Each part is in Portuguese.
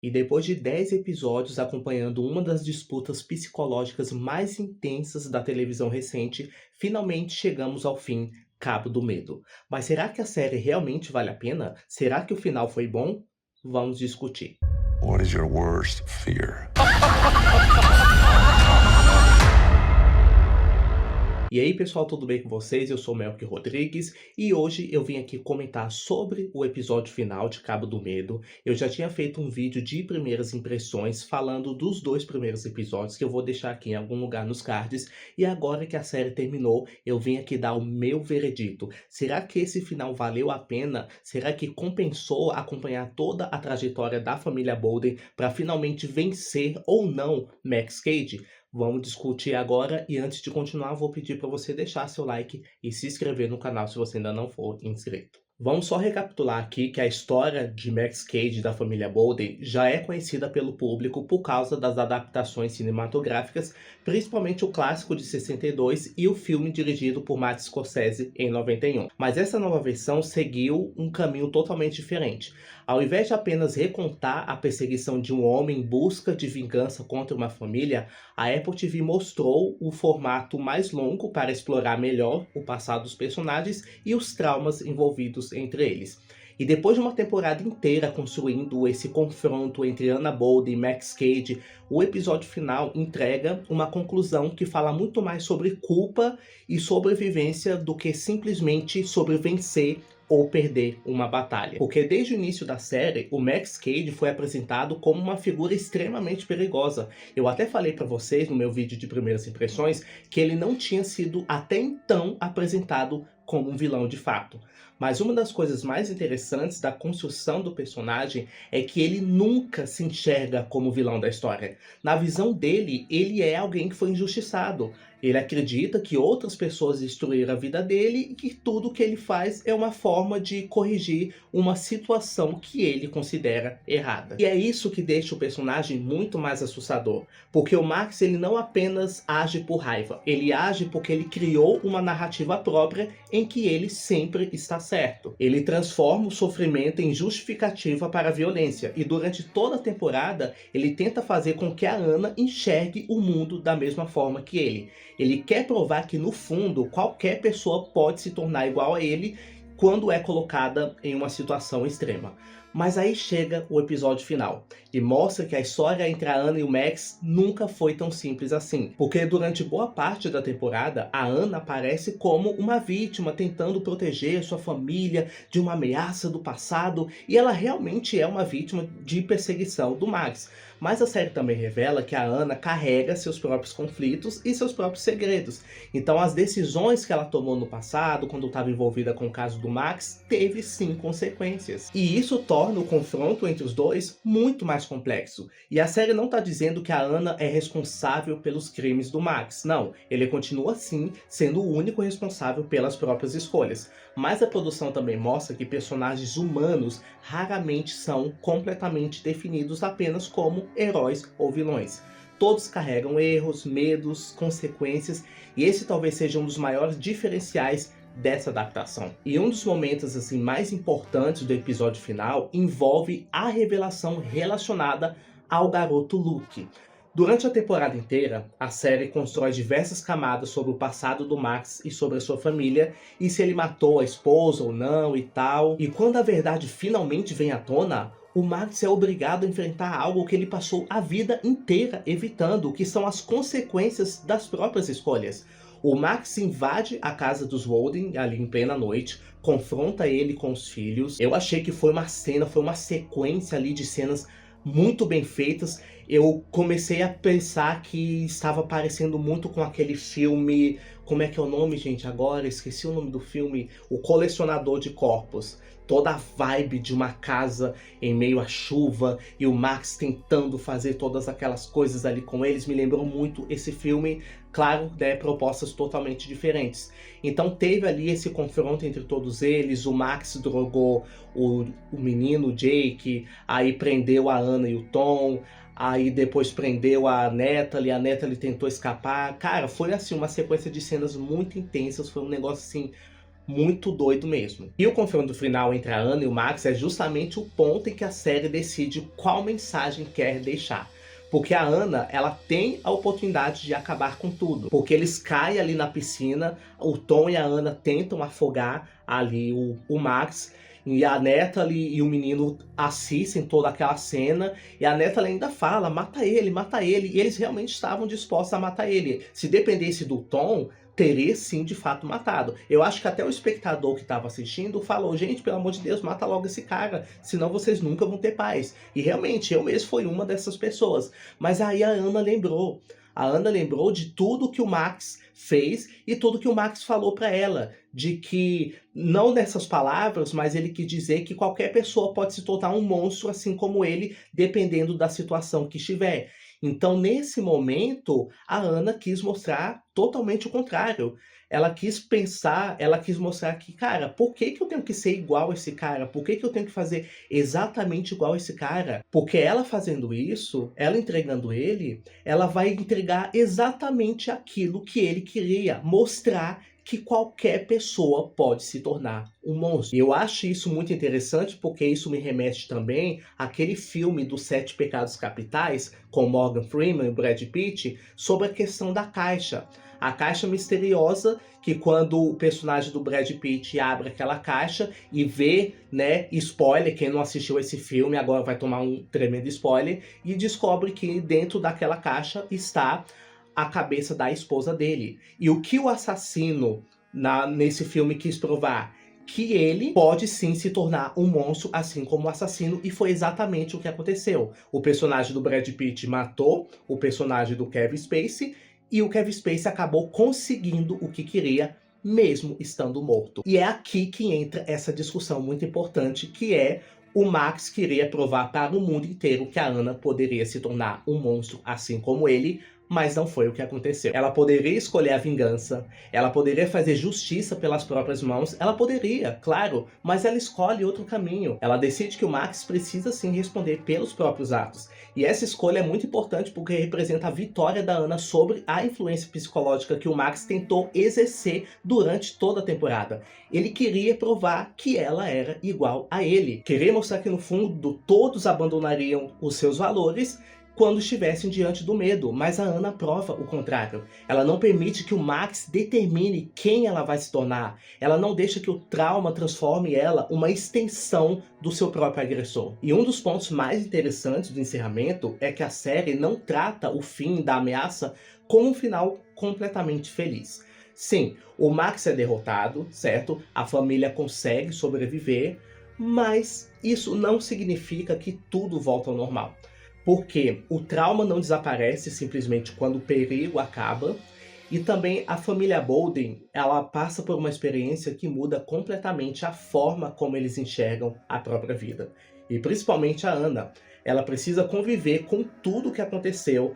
E depois de 10 episódios acompanhando uma das disputas psicológicas mais intensas da televisão recente, finalmente chegamos ao fim, Cabo do Medo. Mas será que a série realmente vale a pena? Será que o final foi bom? Vamos discutir. What is your worst fear? E aí pessoal, tudo bem com vocês? Eu sou o Melk Rodrigues e hoje eu vim aqui comentar sobre o episódio final de Cabo do Medo. Eu já tinha feito um vídeo de primeiras impressões falando dos dois primeiros episódios que eu vou deixar aqui em algum lugar nos cards. E agora que a série terminou, eu vim aqui dar o meu veredito. Será que esse final valeu a pena? Será que compensou acompanhar toda a trajetória da família Bolden para finalmente vencer ou não Max Cade? Vamos discutir agora e antes de continuar vou pedir para você deixar seu like e se inscrever no canal se você ainda não for inscrito. Vamos só recapitular aqui que a história de Max Cade da família Bolden já é conhecida pelo público por causa das adaptações cinematográficas, principalmente o clássico de 62 e o filme dirigido por Martin Scorsese em 91. Mas essa nova versão seguiu um caminho totalmente diferente. Ao invés de apenas recontar a perseguição de um homem em busca de vingança contra uma família, a Apple TV mostrou o formato mais longo para explorar melhor o passado dos personagens e os traumas envolvidos entre eles. E depois de uma temporada inteira construindo esse confronto entre Anna Bolden e Max Cade, o episódio final entrega uma conclusão que fala muito mais sobre culpa e sobrevivência do que simplesmente sobre vencer ou perder uma batalha. Porque desde o início da série, o Max Cade foi apresentado como uma figura extremamente perigosa. Eu até falei para vocês no meu vídeo de primeiras impressões que ele não tinha sido até então apresentado como um vilão de fato. Mas uma das coisas mais interessantes da construção do personagem é que ele nunca se enxerga como vilão da história. Na visão dele, ele é alguém que foi injustiçado. Ele acredita que outras pessoas destruíram a vida dele e que tudo que ele faz é uma forma de corrigir uma situação que ele considera errada. E é isso que deixa o personagem muito mais assustador, porque o Max ele não apenas age por raiva, ele age porque ele criou uma narrativa própria em que ele sempre está certo. Ele transforma o sofrimento em justificativa para a violência e durante toda a temporada ele tenta fazer com que a Anna enxergue o mundo da mesma forma que ele. Ele quer provar que no fundo qualquer pessoa pode se tornar igual a ele quando é colocada em uma situação extrema. Mas aí chega o episódio final e mostra que a história entre a Anna e o Max nunca foi tão simples assim. Porque durante boa parte da temporada, a Anna aparece como uma vítima tentando proteger sua família de uma ameaça do passado e ela realmente é uma vítima de perseguição do Max. Mas a série também revela que a Anna carrega seus próprios conflitos e seus próprios segredos. Então as decisões que ela tomou no passado, quando estava envolvida com o caso do Max, teve sim consequências. E isso torna o confronto entre os dois muito mais complexo. E a série não está dizendo que a Anna é responsável pelos crimes do Max. Não, ele continua sim sendo o único responsável pelas próprias escolhas. Mas a produção também mostra que personagens humanos raramente são completamente definidos apenas como heróis ou vilões. Todos carregam erros, medos, consequências, e esse talvez seja um dos maiores diferenciais dessa adaptação. E um dos momentos assim mais importantes do episódio final envolve a revelação relacionada ao garoto Luke. Durante a temporada inteira, a série constrói diversas camadas sobre o passado do Max e sobre a sua família, e se ele matou a esposa ou não e tal. E quando a verdade finalmente vem à tona, o Max é obrigado a enfrentar algo que ele passou a vida inteira evitando, que são as consequências das próprias escolhas. O Max invade a casa dos Bolden ali em plena noite, confronta ele com os filhos. Eu achei que foi uma sequência ali de cenas muito bem feitas. Eu comecei a pensar que estava parecendo muito com aquele filme... Como é que é o nome, gente, agora? Esqueci o nome do filme. O Colecionador de Corpos. Toda a vibe de uma casa em meio à chuva e o Max tentando fazer todas aquelas coisas ali com eles. Me lembrou muito esse filme, claro, né, propostas totalmente diferentes. Então teve ali esse confronto entre todos eles. O Max drogou o menino, o Jake, aí prendeu a Anna e o Tom... Aí depois prendeu a Natalie tentou escapar. Cara, foi assim uma sequência de cenas muito intensas, foi um negócio assim muito doido mesmo. E o confronto final entre a Ana e o Max é justamente o ponto em que a série decide qual mensagem quer deixar. Porque a Ana, ela tem a oportunidade de acabar com tudo. Porque eles caem ali na piscina, o Tom e a Ana tentam afogar ali o Max, e a Natalie e o menino assistem toda aquela cena, e a Natalie ainda fala, mata ele, e eles realmente estavam dispostos a matar ele. Se dependesse do Tom, teria sim de fato matado. Eu acho que até o espectador que estava assistindo falou, gente, pelo amor de Deus, mata logo esse cara, senão vocês nunca vão ter paz. E realmente, eu mesmo fui uma dessas pessoas. Mas aí a Ana lembrou. A Ana lembrou de tudo que o Max fez e tudo que o Max falou para ela, de que, não nessas palavras, mas ele quis dizer que qualquer pessoa pode se tornar um monstro assim como ele, dependendo da situação que estiver. Então, nesse momento, a Ana quis mostrar totalmente o contrário. Ela quis pensar, ela quis mostrar que, cara, por que que eu tenho que ser igual a esse cara? Por que que eu tenho que fazer exatamente igual a esse cara? Porque ela fazendo isso, ela entregando ele, ela vai entregar exatamente aquilo que ele queria, mostrar que qualquer pessoa pode se tornar um monstro. E eu acho isso muito interessante porque isso me remete também àquele filme dos 7 Pecados Capitais, com Morgan Freeman e Brad Pitt, sobre a questão da caixa. A caixa misteriosa, que quando o personagem do Brad Pitt abre aquela caixa e vê, né, spoiler, quem não assistiu esse filme agora vai tomar um tremendo spoiler, e descobre que dentro daquela caixa está a cabeça da esposa dele. E o que o assassino nesse filme quis provar? Que ele pode sim se tornar um monstro, assim como o assassino, e foi exatamente o que aconteceu. O personagem do Brad Pitt matou o personagem do Kevin Spacey, e o Kevin Spacey acabou conseguindo o que queria, mesmo estando morto. E é aqui que entra essa discussão muito importante, que é o Max queria provar para o mundo inteiro que a Ana poderia se tornar um monstro, assim como ele, mas não foi o que aconteceu. Ela poderia escolher a vingança, ela poderia fazer justiça pelas próprias mãos, ela poderia, claro, mas ela escolhe outro caminho. Ela decide que o Max precisa sim responder pelos próprios atos. E essa escolha é muito importante porque representa a vitória da Ana sobre a influência psicológica que o Max tentou exercer durante toda a temporada. Ele queria provar que ela era igual a ele. Queria mostrar que no fundo todos abandonariam os seus valores quando estivessem diante do medo, mas a Ana prova o contrário. Ela não permite que o Max determine quem ela vai se tornar. Ela não deixa que o trauma transforme ela uma extensão do seu próprio agressor. E um dos pontos mais interessantes do encerramento é que a série não trata o fim da ameaça como um final completamente feliz. Sim, o Max é derrotado, certo? A família consegue sobreviver, mas isso não significa que tudo volta ao normal. Porque o trauma não desaparece simplesmente quando o perigo acaba, e também a família Bolden, ela passa por uma experiência que muda completamente a forma como eles enxergam a própria vida. E principalmente a Ana, ela precisa conviver com tudo o que aconteceu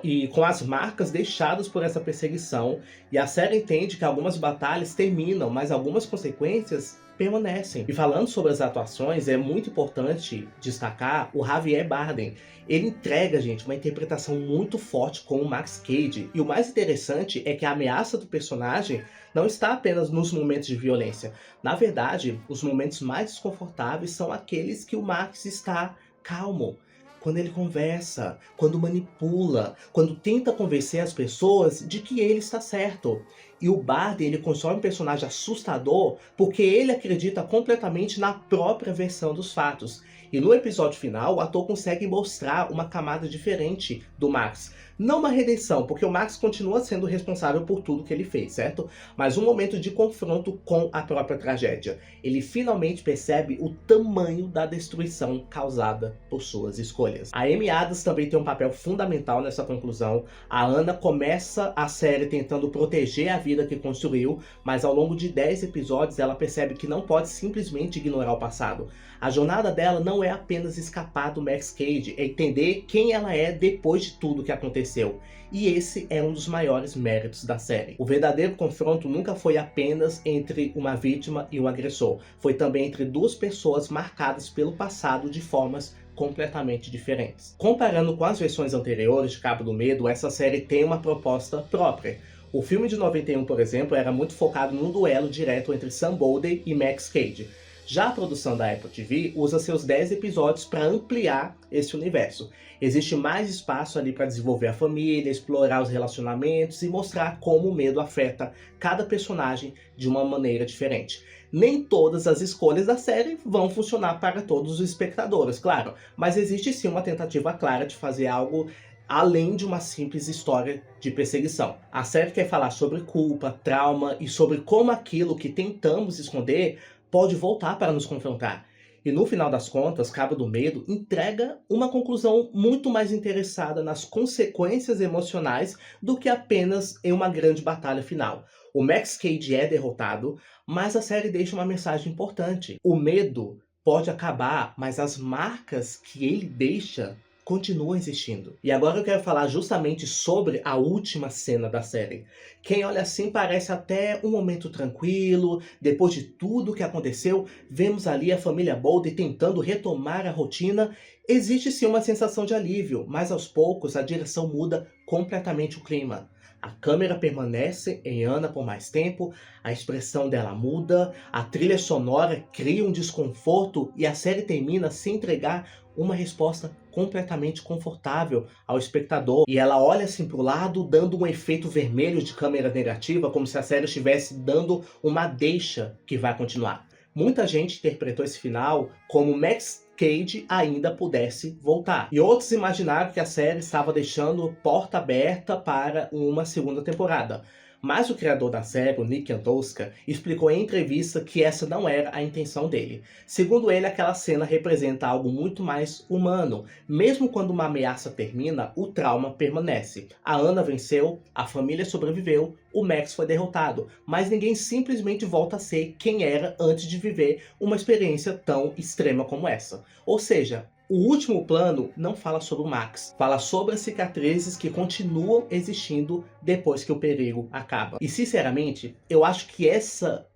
e com as marcas deixadas por essa perseguição, e a série entende que algumas batalhas terminam, mas algumas consequências permanecem. E falando sobre as atuações, é muito importante destacar o Javier Bardem. Ele entrega, gente, uma interpretação muito forte com o Max Cady. E o mais interessante é que a ameaça do personagem não está apenas nos momentos de violência. Na verdade, os momentos mais desconfortáveis são aqueles que o Max está calmo. Quando ele conversa, quando manipula, quando tenta convencer as pessoas de que ele está certo. E o Bardem, ele constrói um personagem assustador porque ele acredita completamente na própria versão dos fatos. E no episódio final, o ator consegue mostrar uma camada diferente do Max. Não uma redenção, porque o Max continua sendo responsável por tudo que ele fez, certo? Mas um momento de confronto com a própria tragédia. Ele finalmente percebe o tamanho da destruição causada por suas escolhas. A Amy Adams também tem um papel fundamental nessa conclusão. A Ana começa a série tentando proteger a vida que construiu, mas ao longo de 10 episódios ela percebe que não pode simplesmente ignorar o passado. A jornada dela não é apenas escapar do Max Cady, é entender quem ela é depois de tudo que aconteceu. E esse é um dos maiores méritos da série. O verdadeiro confronto nunca foi apenas entre uma vítima e um agressor. Foi também entre duas pessoas marcadas pelo passado de formas completamente diferentes. Comparando com as versões anteriores de Cabo do Medo, essa série tem uma proposta própria. O filme de 91, por exemplo, era muito focado no duelo direto entre Sam Bolden e Max Cady. Já a produção da Apple TV usa seus 10 episódios para ampliar esse universo. Existe mais espaço ali para desenvolver a família, explorar os relacionamentos e mostrar como o medo afeta cada personagem de uma maneira diferente. Nem todas as escolhas da série vão funcionar para todos os espectadores, claro, mas existe sim uma tentativa clara de fazer algo além de uma simples história de perseguição. A série quer falar sobre culpa, trauma e sobre como aquilo que tentamos esconder pode voltar para nos confrontar. E no final das contas, Cabo do Medo entrega uma conclusão muito mais interessada nas consequências emocionais do que apenas em uma grande batalha final. O Max Cady é derrotado, mas a série deixa uma mensagem importante. O medo pode acabar, mas as marcas que ele deixa continuam existindo. E agora eu quero falar justamente sobre a última cena da série. Quem olha assim parece até um momento tranquilo, depois de tudo que aconteceu, vemos ali a família Bolden tentando retomar a rotina. Existe sim uma sensação de alívio, mas aos poucos a direção muda completamente o clima. A câmera permanece em Anna por mais tempo, a expressão dela muda, a trilha sonora cria um desconforto e a série termina sem entregar uma resposta completamente confortável ao espectador. E ela olha assim para o lado, dando um efeito vermelho de câmera negativa, como se a série estivesse dando uma deixa que vai continuar. Muita gente interpretou esse final como Max Cady ainda pudesse voltar. E outros imaginaram que a série estava deixando porta aberta para uma segunda temporada. Mas o criador da série, o Nick Antosca, explicou em entrevista que essa não era a intenção dele. Segundo ele, aquela cena representa algo muito mais humano. Mesmo quando uma ameaça termina, o trauma permanece. A Anna venceu, a família sobreviveu, o Max foi derrotado, mas ninguém simplesmente volta a ser quem era antes de viver uma experiência tão extrema como essa. Ou seja, o último plano não fala sobre o Max, fala sobre as cicatrizes que continuam existindo depois que o perigo acaba. E sinceramente, eu acho que essa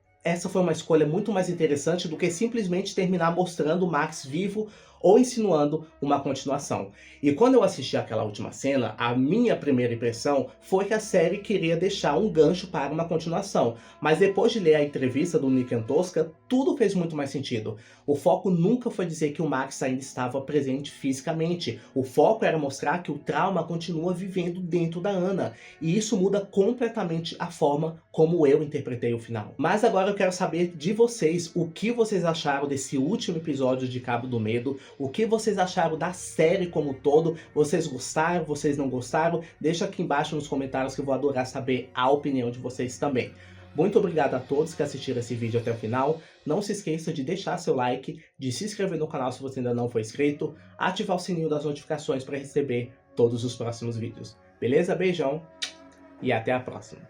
foi uma escolha muito mais interessante do que simplesmente terminar mostrando o Max vivo ou insinuando uma continuação. E quando eu assisti aquela última cena, a minha primeira impressão foi que a série queria deixar um gancho para uma continuação. Mas depois de ler a entrevista do Nick Antosca, tudo fez muito mais sentido. O foco nunca foi dizer que o Max ainda estava presente fisicamente. O foco era mostrar que o trauma continua vivendo dentro da Anna. E isso muda completamente a forma como eu interpretei o final. Mas agora eu quero saber de vocês o que vocês acharam desse último episódio de Cabo do Medo. O que vocês acharam da série como um todo? Vocês gostaram? Vocês não gostaram? Deixa aqui embaixo nos comentários que eu vou adorar saber a opinião de vocês também. Muito obrigado a todos que assistiram esse vídeo até o final. Não se esqueça de deixar seu like, de se inscrever no canal se você ainda não for inscrito, ativar o sininho das notificações para receber todos os próximos vídeos. Beleza? Beijão e até a próxima.